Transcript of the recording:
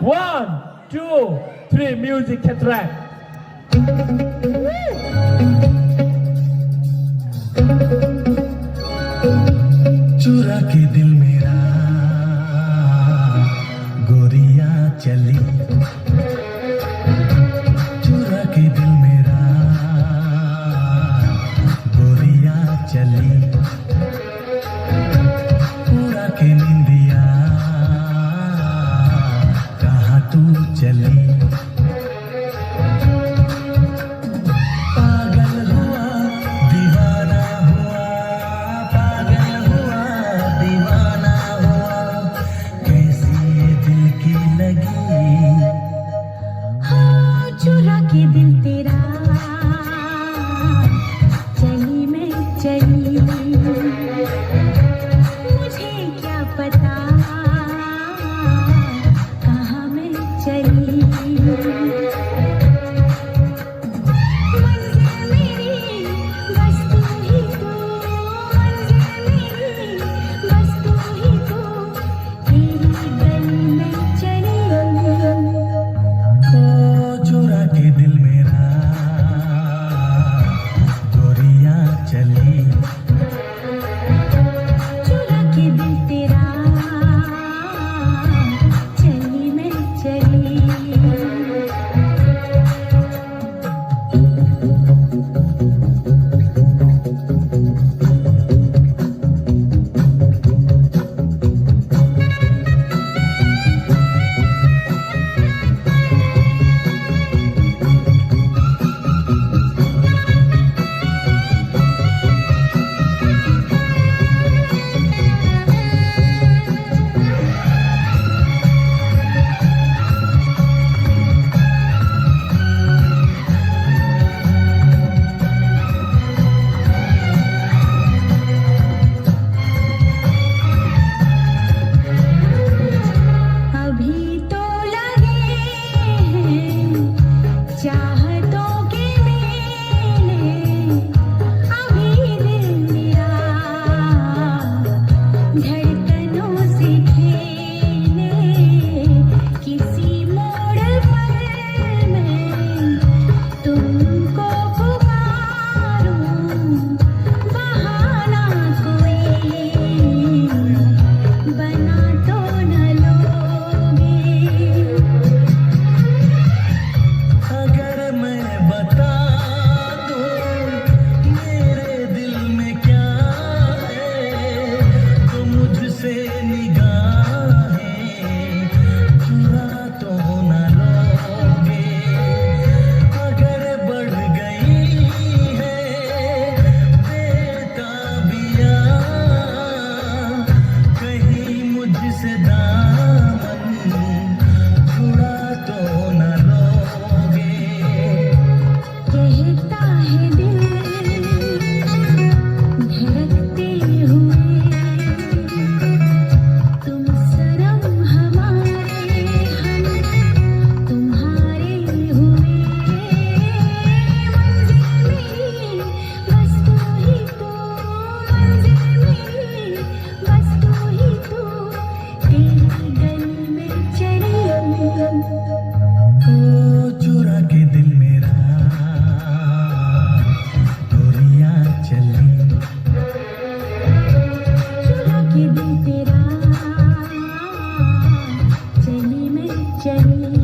1, 2, 3 music track. चुरा के दिल मेरा गोरिया चली, चुरा के दिल मेरा गोरिया चली, पूरा के निंदिया कहाँ तू चली। चुरा के दिल तेरा चली मैं चली, मुझे क्या पता कहाँ मैं चली। मंजिल मेरी बस तू ही तू, मंजिल मेरी बस तू ही तू, तेरी गली में चली। चुरा के दिल मेरा गोरिया चली, चुरा के दिल तेरा चली मैं चली। चाहतों के मेले अभी दिल मेरा धड़कनों से खेले, किसी मोड़ पर मैं तुमको पुकारूं, बहाना कोई बना तो न लोगे। चुरा के दिल मेरा गोरिया चली, चुरा के दिल तेरा चली मैं चली।